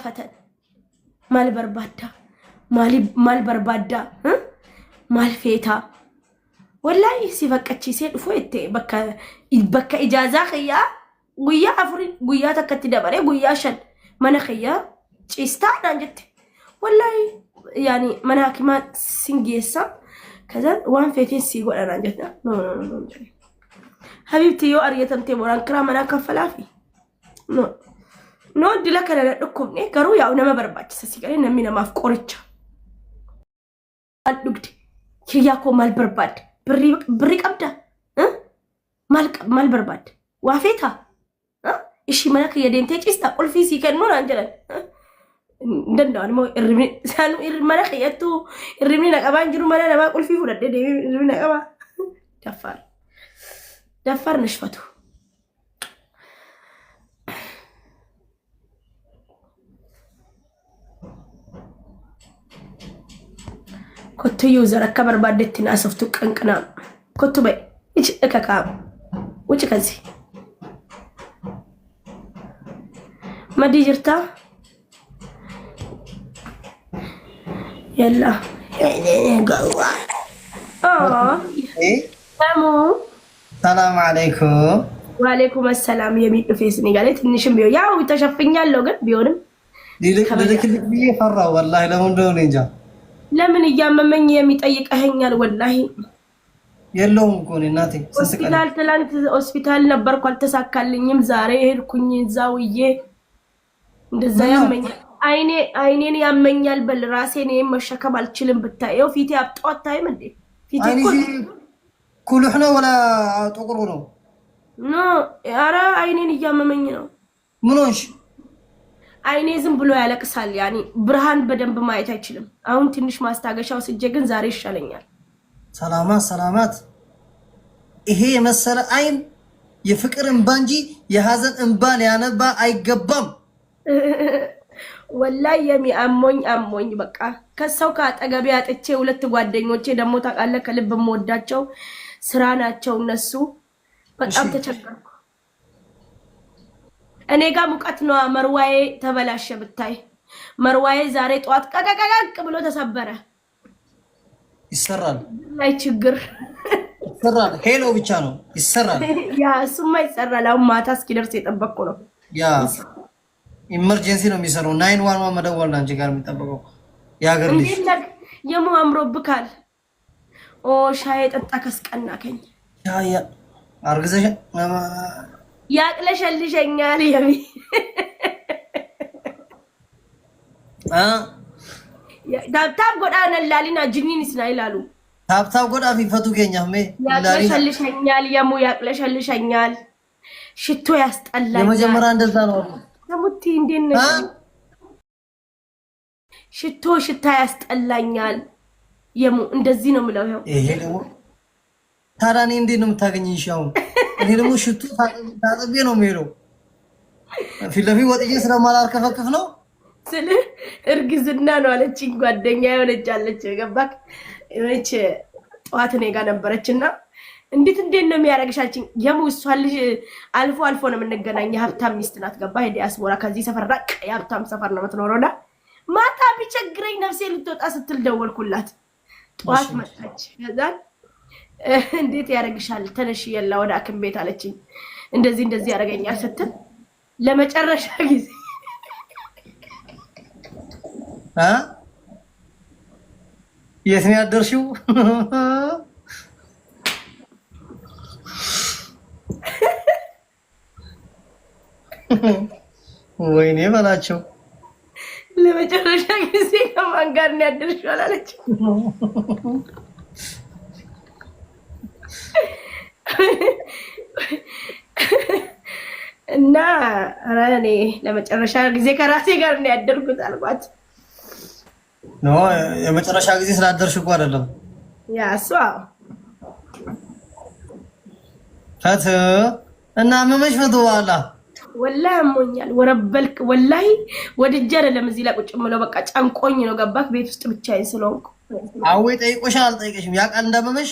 ፈተን ማል በርባዳ ማል በርባዳ ማልፌታ ወላሂ ሲፈቀቺ ሲድፎ እቴ በከ ኢጃዛ ኸያ ጉያ አፍሪ ጉያ ተከት ደበሬ ጉያ ሸን መነኸያ ጪስታ ዳንጀት ወላሂ ያኒ መናኪማ ሲንጌሳ ከዛ ዋን ፌቴን ሲጎዳና ዳንጀት ኖ ሀቢብቲ ዮ አርየተምቴ ቦራን ክራ መና ከፈላፊ ኖ ድላ ከለለ እኮም ኔ ገሩ ያው ነመበርባች ሲቀሪ ነሚና ማፍቆርቻ አዱግድ ኪያኮ ማልበርባድ ብሪ ቀብዳ ማልበርባድ ዋፌታ እሺ መናከ የደንቴ ጪስታ ቁልፊ ሲከን ኖር አንጀለን እንደንዳው ሞ እርሚ ሳኑ መናከ የቱ እርሚ ነቀባን ጅሩ መና ለማ ቁልፊ ሁለደ እርሚ ነቀባ ደፋር ነሽፈቱ كتيو زرك كبر بعدتنا أسفتو كنكنا كتو بي إيش إكاكام وش كذي ما دي جرتا يلا قوا سلامو السلام عليكم وعليكم السلام يمين في سنغاليت نشم بيو ياو بتشفيني اللوجن بيونم ليك بيه فرّا والله لهم دون إنجا ለምን እያመመኝ የሚጠይቀኛል ወላሂ የለውም እኮ እናቴ ሆስፒታል ትላንት ሆስፒታል ነበርኩ አልተሳካልኝም ዛሬ ሄድኩኝ ዛውዬ እንደዛ ያመኛል አይኔን ያመኛል በል ራሴን መሸከም አልችልም ብታየው ፊቴ አብጧት ታይም እንዴ ፊቴ ኩሉህ ነው ወላ ጥቁሩ ነው ኖ ኧረ አይኔን እያመመኝ ነው ምን ሆንሽ አይኔ ዝም ብሎ ያለቅሳል ያኒ ብርሃን በደንብ ማየት አይችልም አሁን ትንሽ ማስታገሻው ስጄ ግን ዛሬ ይሻለኛል ሰላማት ይሄ የመሰለ አይን የፍቅር እንባ እንጂ የሐዘን እንባን ያነባ አይገባም ወላሂ አሞኝ በቃ ከሰው ካጠገቤ አጥቼ ሁለት ጓደኞቼ ደሞ ታቃለ ከልብ የምወዳቸው ስራ ናቸው እነሱ በጣም ተቸገርኩ እኔ ጋር ሙቀት ነው መርዋዬ ተበላሸ ብታይ መርዋዬ ዛሬ ጧት ቀቀቀቅ ብሎ ተሰበረ ይሰራል ላይ ችግር ይሰራል ሄሎ ብቻ ነው ይሰራል ያ እሱማ ይሰራል አሁን ማታ እስኪደርስ የጠበቅኩ ነው ያ ኢመርጀንሲ ነው የሚሰራው 911 መደወል ነው እንጂ ጋር የሚጠበቀው ያገር ልጅ የሙ አምሮብካል ኦ ሻይ ጠጣ ከስቀናከኝ ያ አርግዘሽ ያቅለሸልሸኛል የሚ ታብታብ ጎዳና ላሊና ጅኒን ስናይላሉ ታብታብ ጎዳ ፊፈቱ ከኛም ያቅለሸልሸኛል የሙ ያቅለሸልሸኛል ሽቶ ያስጠላኛል የመጀመሪያ እንደዛ ነው ደሙቲ እንዴነ ሽታ ያስጠላኛል የሙ እንደዚህ ነው ምለው ይሄ ደግሞ ታራኒ እንዴት ነው የምታገኝሽ አሁን እኔ ደግሞ ሽቱ ታጥቤ ነው የሚሄደው ፊለፊ ወጥዬ ስለማላርከፈክፍ ነው ስለ እርግዝና ነው አለችኝ ጓደኛ የሆነቻለች ገባክ እቺ ጧት እኔ ጋር ነበረችና እንዴት ነው የሚያረግሻችኝ የሙሷል አልፎ ነው የምንገናኝ ሀብታም ሚስት ናት ገባ ሄዲ አስቦራ ከዚህ ሰፈር ራቅ የሀብታም ሰፈር ነው የምትኖረውና ማታ ቢቸግረኝ ነፍሴ ልትወጣ ስትል ደወልኩላት ጧት መጣች ከዛ እንዴት ያረግሻል ተነሽ የላ ወደ አክም ቤት አለችኝ እንደዚህ ያረጋኛል ስትል ለመጨረሻ ጊዜ የት ነው ያደርሽው ወይኔ በላቸው ለመጨረሻ ጊዜ ከማን ጋር ነው ያደርሽው አላለችኝ እና አራኔ ለመጨረሻ ጊዜ ከራሴ ጋር ነው ያደርኩት አልኳት ነው የመጨረሻ ጊዜ ስላደርሽ እኮ አይደለም ያ እሷ ፈት እና መመሽ ፈቱ ዋላ ወላሂ አሞኛል ወረበልክ ወላሂ ወድጄ አይደለም እዚህ ላይ ቁጭ ምለው በቃ ጫንቆኝ ነው ገባክ ቤት ውስጥ ብቻዬን ስለሆንኩ አዎ ጠይቆሻል አልጠይቀሽም ያቃል እንደመመሽ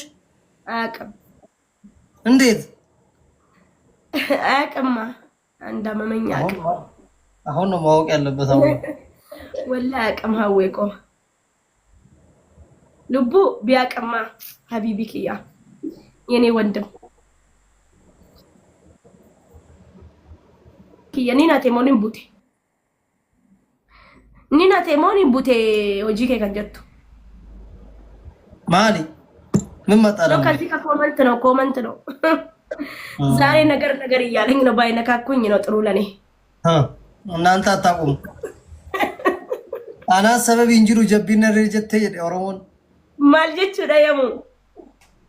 አያውቅም እንዴት አያውቅማ እንዳመመኝ አያውቅም አሁን ነው ማወቅ ያለበት አሁን ወላሂ አቅም ሀዌቆ ልቡ ቢያቀማ ሀቢቢ ክያ የኔ ወንድም ክያ ኒና ቴሞኒን ቡቴ ሆጂ ከንጀቱ ማሊ ምን መጣለው ከዚህ ኮመንት ነው ዛሬ ነገር እያለኝ ነው ባይነካኩኝ ነው ጥሩ ለኔ እናንተ አታቁም አና ሰበብ እንጅሩ ጀቢነ ረጀተ ኦሮሞን ማልጀቹ ዳየሙ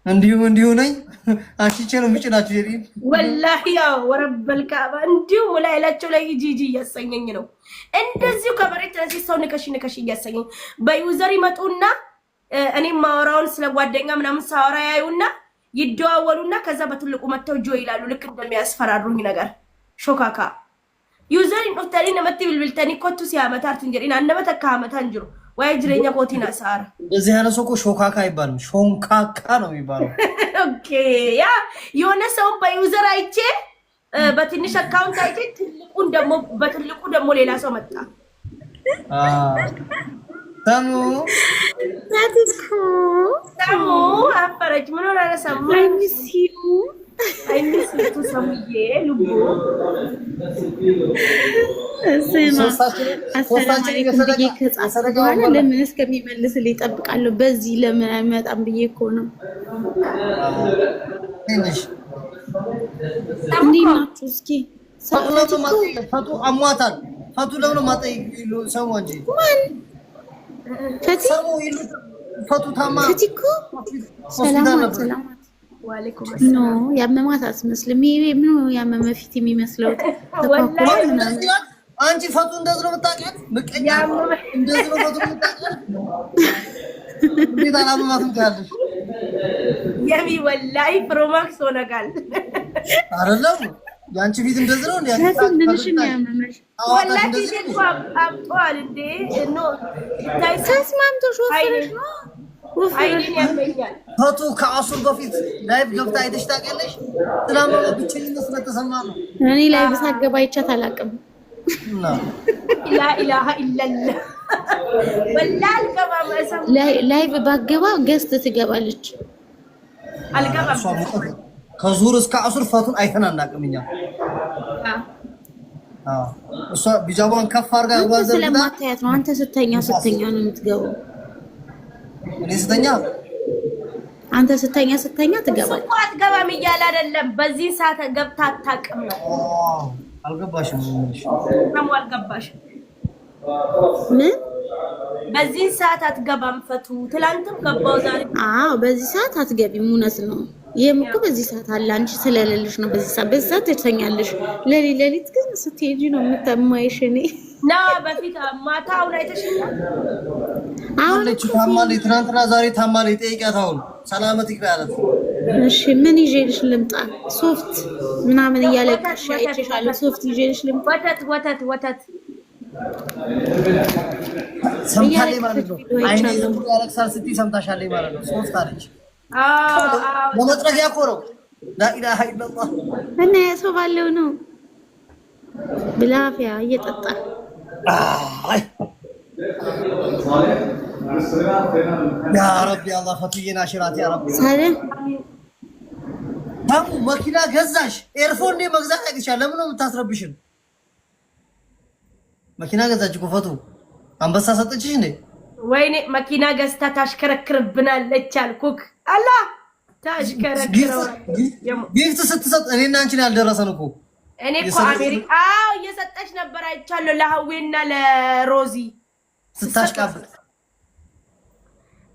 እንዲሁ ነኝ አሽቼ ነው ምጭናችሁ ይሪ ወላሂ ያው ወረበል ካባ እንዲሁ ሙላይላቸው ላይ ጂጂ እያሰኘኝ ነው እንደዚሁ ከበሬት ለዚህ ሰው ንከሽ እያሰኘኝ በዩዘር ይመጡና እኔ ማወራውን ስለ ጓደኛ ምናምን ሳወራ ያዩና ይደዋወሉና ከዛ በትልቁ መተው ጆ ይላሉ ልክ እንደሚያስፈራሩኝ ነገር ሾካካ ዩዘር ኢንኦታሊ ነመት ቢልብልተኒ ኮቱ ሲያመታርት እንጀሪና አንደበተካ አመታንጅሩ ወይ ጅሬኛ ኮቲና ሳር እንደዚህ ያለ ሰው ሾካካ አይባልም ሾንካካ ነው የሚባለው ኦኬ ያ የሆነ ሰው በዩዘር አይቼ በትንሽ አካውንት አይቼ በትልቁ ደግሞ ሌላ ሰው መጣ ታሙ አፈረች ምን ሆነ ሰሙ አይሚሲቱ ሰሙዬ ልቡ ለምን እስከሚመልስልኝ እጠብቃለሁ በዚህ ለምን አይመጣም ብዬ እኮ ነው እንዴ ናችሁ እስኪ ፈቱ አሟታል ፈቱ ለምን ማጠይ ሰው እንጂ ማን ፈቱ ታማ ፈቲኮ ሰላም ወአለይኩም ኖ ያመማት አትመስልም ይሄ ምን ያመመ ፊት የሚመስለው አንቺ ፈቱ እንደዚህ ነው የምታውቂያት ምቀኛ እንደዚህ ነው ፈቱ የምታውቂያት እንዴት አላመማትም ትያለሽ የሚ ወላሂ ፕሮማክስ ሆነጋል አይደለም ያንቺ ፊት እንደዚህ ነው እንዴ ምንሽን ያመመሽ ወላሂ ዲቴል አብጧል እንዴ ኖ ተስማምቶ ሾፈረሽ ነው አይኔን ያመኛል ፈቱ ከአሱር በፊት ላይቭ ገብታ አይተሽ ታውቂያለሽ ስለማማ ብቻዬን ስለተሰማ ነው እኔ ላይቭ ሳገባ አይቻት አላውቅም ላ ኢላሃ ኢላላህ ወላሂ አልገባም ላይቭ ባገባ ገስት ትገባለች አልገባም ከዙር እስከ አሱር ፈቱን አይተናናቅምኛ እሷ ቢጃባን ከፍ አድርጋ ያዋዘርታ ስለማታያት ነው አንተ ስተኛ ነው የምትገባው እኔ ስተኛ አንተ ስተኛ ትገባለች እኮ አትገባም እያለ አይደለም በዚህ ሰዓት ገብታ አታውቅም ነው አልገባሽም ነው አልገባሽም ምን በዚህ ሰዓት አትገባም ፈቱ ትላንትም ገባው ዛሬ በዚህ ሰዓት አትገቢም እውነት ነው ይሄም እኮ በዚህ ሰዓት አለ አንቺ ስለሌለሽ ነው በዚህ ሰዓት ትተኛለሽ ለሊት ግን ስትሄጂ ነው የምትማይሽ እኔ ና በፊት ማታው ላይ ተሽኛ አሁን ታማለ ትናንትና ዛሬ ታማለ ጠይቂያት አሁን ሰላመት ይቅራላት እሺ ምን ይዤልሽ ልምጣ ሶፍት ምናምን እያለቀሽ አይቼሻለሁ ሶፍት ይዤልሽ ልምጣ ወተት ሰምታለች ማለት ነው አይኔ ዝም ብሎ ያለቅሳል ስትይ ሰምታሻለች ማለት ነው ሶፍት አለች ለመጥረጊያ እኮ ነው ላኢላሃ ኢላላህ እና ሰው ባለው ነው ብላፊያ እየጠጣ ያ ረቢ አላህ ፈትየና ሽራት ያ ረቢ ሰላም ታሙ መኪና ገዛሽ ኤርፎን እንደ መግዛት አይቻል ለምን ነው የምታስረብሽን መኪና ገዛች እኮ ፈቱ አንበሳ ሰጠችሽ እንዴ ወይኔ መኪና ገዝታ ታሽከረክርብናለች አልኩክ አላህ ታሽከረክረው ጊፍት ስትሰጥ እኔና አንቺን ያልደረሰን እኮ እኔ እኮ አሜሪካ እየሰጠች ነበር አይቻለሁ ለሐዌና ለሮዚ ስታሽቃብጥ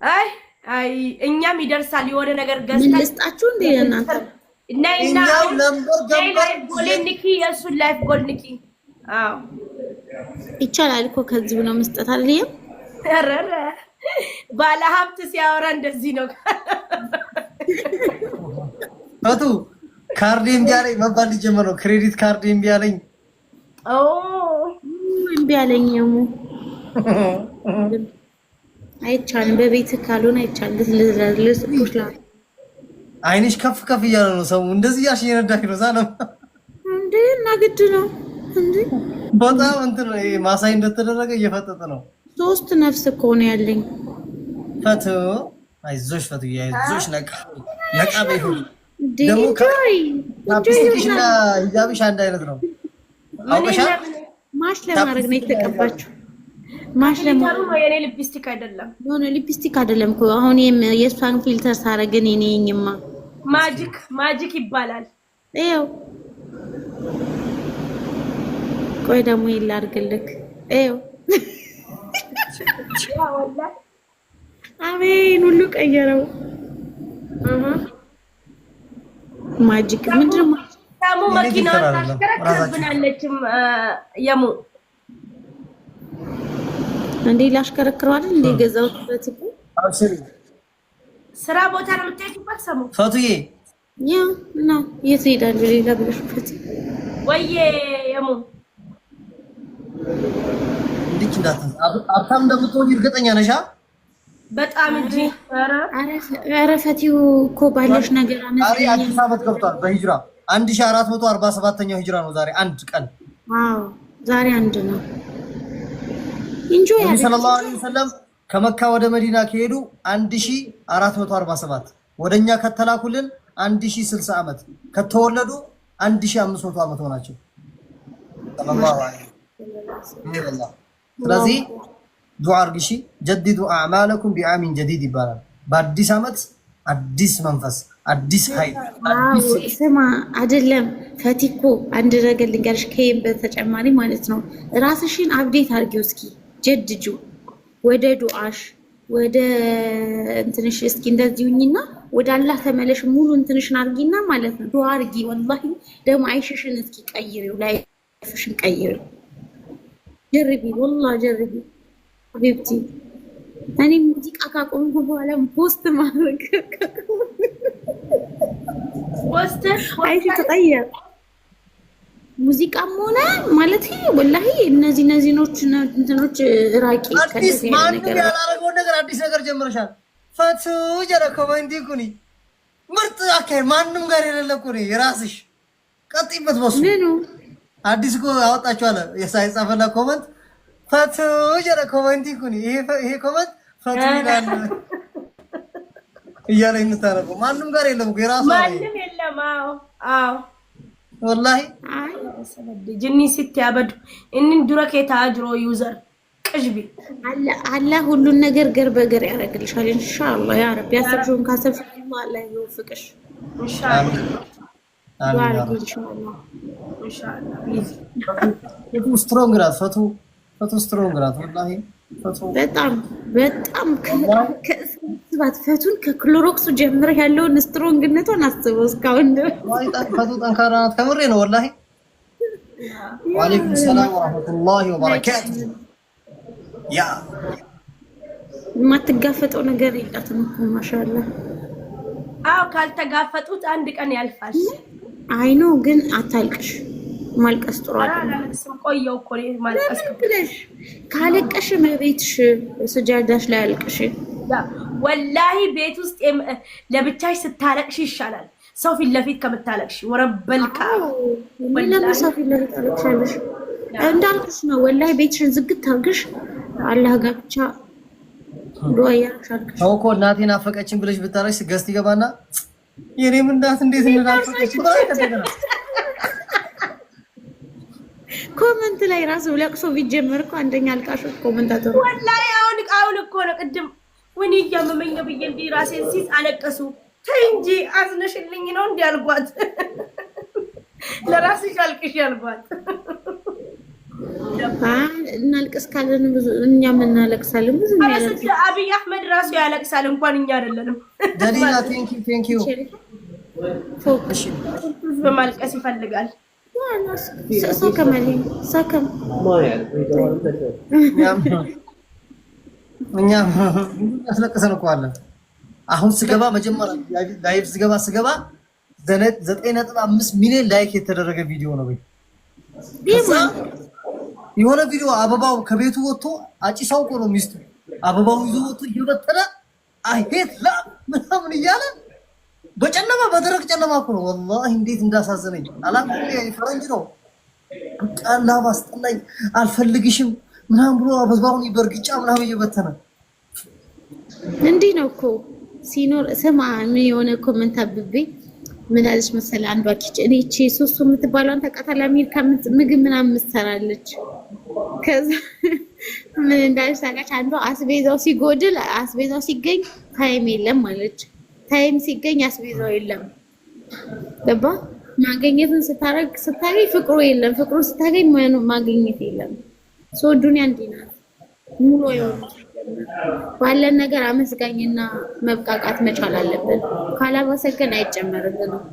አይ እኛም ይደርሳል የሆነ ነገር ገዝታ ምን ልስጣችሁ እንዴ እናንተ ነይና ላይፍ ጎልንኪ የሱን ላይፍ ጎልንኪ ይቻላል እኮ ከዚህ ብሎ መስጠት አይደለም አረረ ባለ ሀብት ሲያወራ እንደዚህ ነው ፈቱ ካርድ እምቢ አለኝ መባል ሊጀምር ነው ክሬዲት ካርድ እምቢ አለኝ እምቢ አለኝ አይቻልም በቤት ካልሆነ አይቻልም ለስፖርት ላይ አይንሽ ከፍ እያለ ነው ሰው እንደዚህ ያሽ የነዳሽ ነው ሳለም እንዴ እና ግድ ነው እንዴ በጣም እንትን ማሳይ እንደተደረገ እየፈጠጠ ነው። 3 ነፍስ እኮ ነው ያለኝ። ፈቱ አይዞሽ ፈቱ አይዞሽ ነቃ በይሁን ደግሞ ካፕስቲክሽና ሂጃብሽ አንድ አይነት ነው። አውቀሻ ማሽ ለማድረግ ነው የተቀባችው። ማሽ ለማድረግ ነው። የኔ ሊፕስቲክ አይደለም ሆነ ሊፕስቲክ አይደለም እኮ አሁን የሷን ፊልተር ሳረግ እኔ ነኝማ። ማጂክ ይባላል። ይኸው ቆይ ደግሞ ይላርግልክ። ይኸው አሜን ሁሉ ቀየረው። ማጂክ ምንድነው? ታሙ መኪናውን ታሽከረክርብናለችም የሙ እንዴ ላሽከረክረው አይደል እንዴ ገዛውበት እኮ አብሽሪ ስራ ቦታ ነው የምትሄጂበት ሰሙ ፈቱዬ ያ ነው የት ሄዳል ሌላ ብለሽበት ወይዬ የሙ እንዴት አብታም እንደምትሆኚ እርግጠኛ ነሽ? በጣም እንጂ ኧረ ፈቲው እኮ ባለሽ ነገር አመሰግናለሁ። አዲስ ዓመት ገብቷል በሂጅራ 1447ኛው ሂጅራ ነው ዛሬ አንድ ቀን። አዎ ዛሬ አንድ ነው። ኢንጆይ ነብዩ ሰለላሁ ዐለይሂ ወሰለም ከመካ ወደ መዲና ከሄዱ 1447 ወደኛ ከተላኩልን 1060 ዓመት ከተወለዱ 1500 ዓመት ሆናቸው። ሰለላሁ ዐለይሂ ወሰለም ስለዚህ ዱዓ አርግሺ ጀዲዱ አዕማለኩም ቢዓሚን ጀዲድ ይባላል። በአዲስ ዓመት አዲስ መንፈስ አዲስ ኃይል አዲስ ስማ አይደለም ፈቲኮ አንድ ነገር ልንገርሽ ከይም በተጨማሪ ማለት ነው ራስሽን አፕዴት አድርጊው እስኪ ጀድጁ ወደ ዱዓሽ ወደ እንትንሽ እስኪ እንደዚሁኝና ወደ አላህ ተመለሽ ሙሉ እንትንሽን አርጊና ማለት ነው ዱዓ አርጊ ወላሂ ደግሞ አይሽሽን እስኪ ቀይሪው ላይፍሽን ቀይሪው ጀርቢ ወላሂ ጀርቢ ሀቢብቲ እኔ ሙዚቃ ካቆምኩ በኋላ ፖስት ማድረግ አይሽ ተቀየረ ሙዚቃም ሆነ ማለት ወላሂ እነዚህ እንትኖች ራቂ አዲስ ማንም ያላረገው ነገር አዲስ ነገር ጀምረሻል። ፈቱ ጀረ ኮሜንት ኩኒ ምርጥ አካይ ማንም ጋር የሌለ ኩኒ የራስሽ ቀጥይበት በሱ ምኑ አዲስ እኮ አወጣችኋል የሳይጻፈላ ኮሜንት ፈቱ ጀረ ኮሜንት ኩኒ ይሄ ኮሜንት ፈቱ ይላል እያለ የምታረገው ማንም ጋር የለም እኮ የራሱ ማንም የለም። አዎ والله جني ست ያበዱ እንን ዱረከ ታጅሮ ዩዘር ቅጅቢ አላ ሁሉን ነገር ገር በገር ያረግልሻል ኢንሻአላህ ያ ረብ ያሰብሽውን ካሰብሽ አላህ ይወፍቅሽ ኢንሻአላህ አሜን ኢንሻአላህ ፈቱ ስትሮንግ ራት ፈቱ ስትሮንግ ራት والله ፈቱ በጣም ከስባት ፈቱን ከክሎሮክሱ ጀምረ ያለውን ስትሮንግነቱን አስበው እስካሁን ፈቱ ጠንካራ ናት ከምሬ ነው والله ወአለይኩም ሰላም ወራህመቱላሂ ወበረካቱ ያ ማትጋፈጠው ነገር የላትም እኮ ማሻአላህ አው ካልተጋፈጡት አንድ ቀን ያልፋል አይኖ ግን አታልቅሽ ማልቀስ ጥሩ አይደለም ቆየው እኮ ማልቀስ ካለቀሽ መቤትሽ ስጃዳሽ ላይ አልቅሽ ወላሂ ቤት ውስጥ ለብቻሽ ስታለቅሽ ይሻላል ሰው ፊት ለፊት ከምታለቅሽ ወረበልካ ወላሂ ሰው ፊት ለፊት አለቅሻለሽ እንዳልኩሽ ነው ወላሂ ቤትሽን ዝግት አድርግሽ አላህ ጋር ብቻ ዱአ ያርግሽ እኮ እናቴን አፈቀችኝ ብለሽ ብታረሽ ገስት ይገባና የኔም እናት እንዴት እንዳፈቀች ኮሜንት ላይ ራሱ ለቅሶ ቢጀምር እኮ አንደኛ አልቃሾች ኮሜንታተሩ ወላሂ አሁን እኮ ነው ቅድም ወኒ ያመመኝ ብዬ እንዲ ራሴን ሲስ አለቀሱ ተይ እንጂ አዝነሽልኝ ነው እንዲ አልኳት ለራስሽ አልቅሽ ያልኳት እናልቅስ ካለን ብዙ እኛም እናለቅሳለን ብዙ ያለቅስ አብይ አህመድ ራሱ ያለቅሳል እንኳን እኛ አይደለንም ደሊና ቴንክ ዩ ፎክሽ በማልቀስ ይፈልጋል ሰከም እኛ ያስለቀሰን እኮ አለ። አሁን ስገባ መጀመሪያ ላይቭ ስገባ 9.5 ሚሊዮን ላይክ የተደረገ ቪዲዮ ነው ወይ የሆነ ቪዲዮ አበባው ከቤቱ ወጥቶ አጪሳው እኮ ነው ሚስቱ አበባው ይዞ ወጥቶ እየበተነ አይሄት ላ ምናምን እያለ በጨለማ በደረቅ ጨለማ እኮ ነው ወላሂ እንዴት እንዳሳዘነኝ አላውቅም። ፈረንጅ ነው ቃላ ባስጠላኝ አልፈልግሽም ምናምን ብሎ አበዝባውን ይበርግጫ ምናምን እየበተነ እንዲህ ነው እኮ ሲኖር ስማ ምን የሆነ ኮሜንት አብቤ ምን አለች መሰለህ አንዷ እኔ እቺ ሱሱ የምትባለውን ተቃታላ አሜሪካ ምግብ ምናምን ምትሰራለች ከዛ ምን እንዳለች ታውቃለች አንዷ አስቤዛው ሲጎድል አስቤዛው ሲገኝ ታይም የለም ማለች ታይም ሲገኝ አስቤዛው የለም ገባ ማግኘትን ስታገኝ ፍቅሩ የለም ፍቅሩ ስታገኝ ማግኘት የለም ሶ ዱንያ እንዲህ ናት ሙሉ ይሆን ባለን ነገር አመስጋኝና መብቃቃት መቻል አለብን ካላመሰገን አይጨመርልንም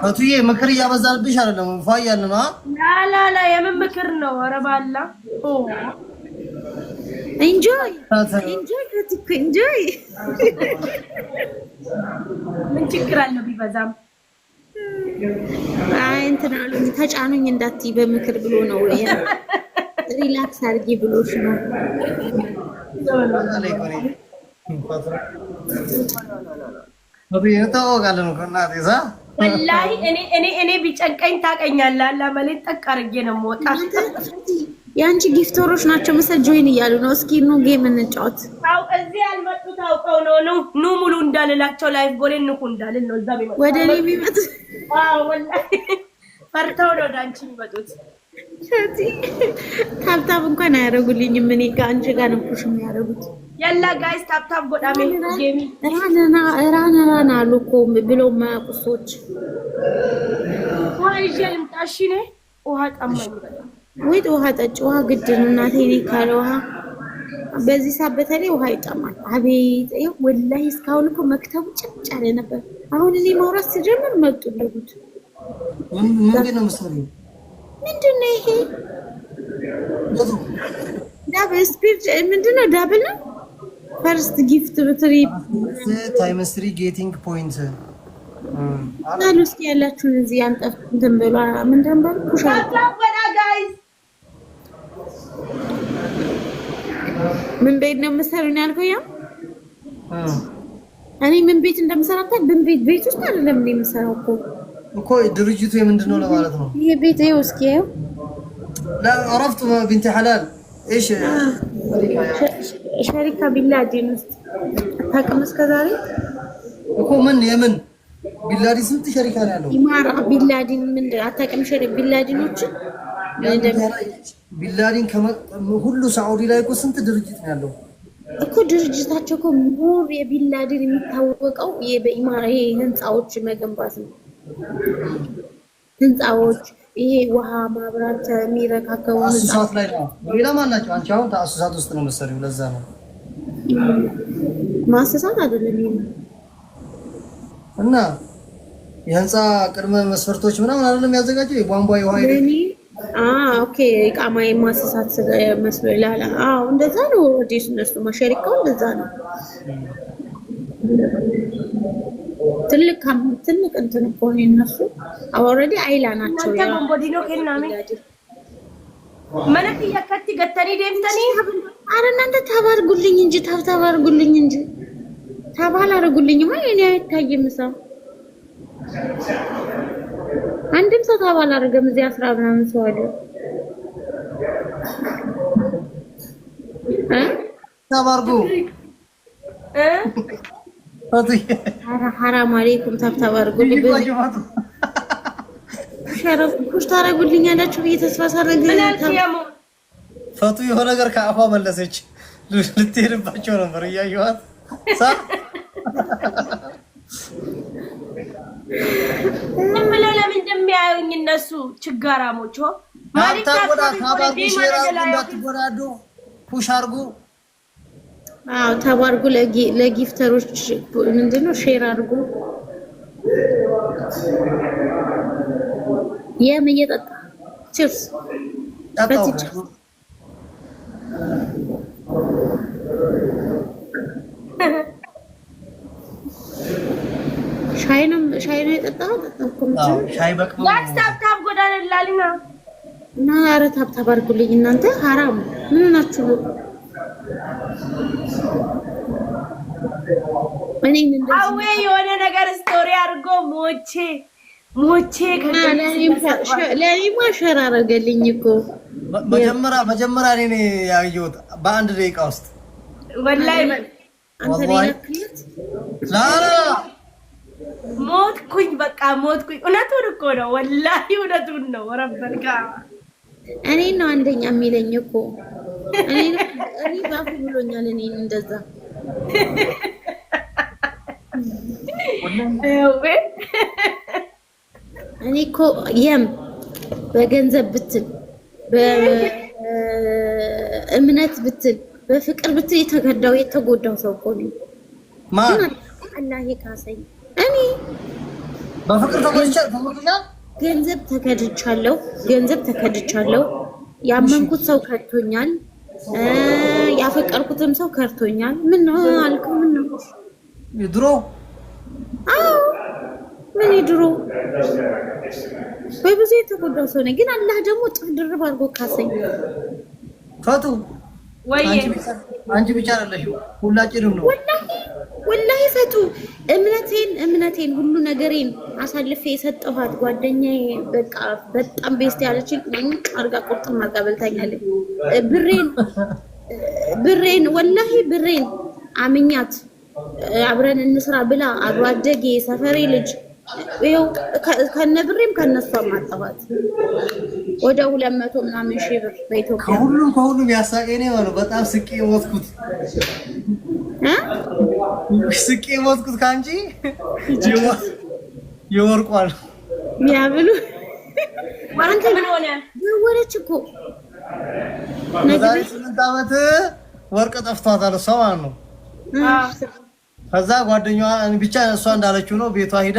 አቱዬ ምክር እያበዛልብሽ አይደለም ፋያል ነው ላላላ የምን ምክር ነው ኧረ ባላ ኢንጆይ ኢንጆይ ምን ችግር አለው ቢበዛም አይ እንትን አሉ ተጫኑኝ እንዳትይ በምክር ብሎ ነው ሪላክስ አድርጊ ብሎሽ ነው ወላሂ እኔ ቢጨንቀኝ ታውቀኛለህ አላ ማለት ጠቅ አድርጌ ነው የምወጣ የአንቺ ጊፍተሮች ናቸው መሰል ጆይን እያሉ ነው እስኪ ኑ ጌም እንጫወት አው እዚህ ያልመጡት አውቀው ነው ኑ ሙሉ እንዳልላቸው ላይፍ ጎሌ ንኩ እንዳልል ነው እዛ ቢመጡ ወደ እኔ ቢመጡ አዎ ወላሂ ፈርተው ነው ወደ አንቺ የሚመጡት ታብታብ እንኳን አያደርጉልኝም እኔ ከአንቺ ጋር ነው ፑሽ የሚያደርጉት ያላ ጋይስ ታብታብ ጎዳሜ ጌሚ ራና አሉ እኮ ብለው የማያውቁ ሰዎች ውሃ ይዤ ልምጣ እሺ እኔ ውሃ ጠማኝ በጣም ወይ ውሃ ጠጭ ውሃ ግድ ነው እናቴ እኔ ካለ ውሃ በዚህ ሰዓት በተለይ ውሃ ይጠማል አቤት ወላሂ እስካሁን እኮ መክተቡ ጭጭ ያለ ነበር አሁን እኔ ማውራት ስጀምር መጡ እንደጉድ ምንድን ነው የምትሰሪው ምንድን ነው ይሄ ዳብል ስፒድ ምንድን ነው ዳብል ነው ፈርስት ጊፍት ብትሪ ታይምስ 3 ጌቲንግ ፖይንት አሉ እስኪ ያላችሁን እዚህ አንጠፍ እንትን በሉ ምንድን በሉ ፑሽ ወዳ ጋይስ ምን ቤት ነው የምትሰሩኝ ያልከው ያው እኔ ምን ቤት እንደምሰራው ምን ቤት ውስጥ አይደለም እኔ የምሰራው እኮ ድርጅቱ የምንድን ነው ለማለት ነው ይሄ ቤት ይኸው እስኪ ይኸው لا عرفت بنت حلال ايش شركة بلادين ታውቅም እስከ ዛሬ እኮ ምን የምን ቢላዲ ስንት ሸሪካ ነው ያለው ኢማራ ቢላዲን ምን አታውቅም ቢላዲኖች ቢላዲን ሁሉ ሳዑዲ ላይ እኮ ስንት ድርጅት ነው ያለው እኮ ድርጅታቸው እኮ ሞር የቢላዲን የሚታወቀው በኢማራ ይሄ ህንጻዎች መገንባት ነው ህንጻዎች ይሄ ውሃ ማብራት የሚረካከው አሱሳት ላይ ነው ሌላ ማን ናቸው አንቺ አሁን አሱሳት ውስጥ ነው መሰሪው ለዛ ነው ማሰሳት አይደለም ይሄ እና የህንጻ ቅድመ መስፈርቶች ምናምን አይደለም ያዘጋጀው የቧንቧ የውሃ ኦኬ ቃማ የማሰሳት መስሎ ይላል እንደዛ ነው ወዲስ እነሱ ማሸሪካው እንደዛ ነው ትልቅ እንትን እኮ ነው እነሱ ኦልሬዲ አይላ ናቸው ያ ቦምቦዲኖ ከናሜ ማለት ያከቲ ገተሪ ደምተኒ አረ እናንተ ታባርጉልኝ እንጂ ታባርጉልኝ እንጂ ታባላርጉልኝማ እኔ አይታየም ሰው አንድም ሰው ታባላርገም እዚህ 10 ምናምን ሰው አለ ታባርጉ حرام عليكم تباركوا ኩሽ ታረጉልኛላችሁ ብዬ ተስፋ ሳረግ ፈቱ የሆነ ነገር ከአፏ መለሰች ልትሄድባቸው ነበር እያየኋት ምን ለምን እንደሚያዩኝ እነሱ ችጋራሞች ማለት ታባርጉ ሼር እንዳትጎዳዱ ፑሽ አርጉ ተባርጉ ለጊፍተሮች ምንድነው ሼር አድርጉ እየጠጣ ቺፕስ ሻይ ነው የጠጣው ሻይ በቅሞ ታብታብ ጎዳለላልና እና ኧረ ታብታብ አድርጉልኝ እናንተ ሐራም ምን ናችሁ አዌ የሆነ ነገር ስቶሪ አድርጎ ሞቼ ሞቼ ለእኔማ ሸር አደረገልኝ እኮ መጀመሪያ እኔ ያየሁት በአንድ ደቂቃ ውስጥ ወላሂ ሞትኩኝ። በቃ ሞትኩኝ። እውነቱን እኮ ነው ወላሂ እውነቱን ነው። ረበልካ እኔ ነው አንደኛ የሚለኝ እኮ እኔ ባፉ ብሎኛል። እኔ እንደዛ እኔ እኮ በገንዘብ ብትል በእምነት ብትል በፍቅር ብትል የተጎዳው ሰው እኮ ነኝ። ማን አላህ ይካሰኝ። እኔ በፍቅር ተጎድቻለሁ። ገንዘብ ተከድቻለሁ። ያመንኩት ሰው ከድቶኛል። ያፈቀርኩትም ሰው ከድቶኛል። ምን ነው አልኩ? ምን ነው ድሮ? አዎ ምን ድሮ በብዙ የተጎዳው ሰው ነኝ። ግን አላህ ደግሞ ጥፍ ድርብ አድርጎ ካሰኝ። ፈቱ አንቺ ብቻ አይደለሽም፣ ሁላችንም ነው። ወላሂ ፈቱ እምነቴን ሁሉ ነገሬን አሳልፌ የሰጠኋት ጓደኛዬ በቃ በጣም ቤስት ያለችኝ አርጋ ቁርጥም አርጋ በልታኛለች። ብሬን አምኛት አብረን እንስራ ብላ አብሮ አደጌ ሰፈሬ ልጅ ይኸው ከነብሬም ከነሷም አጣኋት። ወደ 200 ምናምን ሺህ ብር በኢትዮጵያ። ከሁሉም ያሳቀኝ ነው በጣም ስቄ ሞትኩት። ስቄ ሞትኩት ካንቺ ይወርቋል ያብሉ አንተ ምን ሆነ? ደወለች እኮ ነገር 8 ዓመት ወርቅ ጠፍቷታል እሷ ማለት ነው። ከዛ ጓደኛዋ ብቻ እሷ እንዳለችው ነው ቤቷ ሄዳ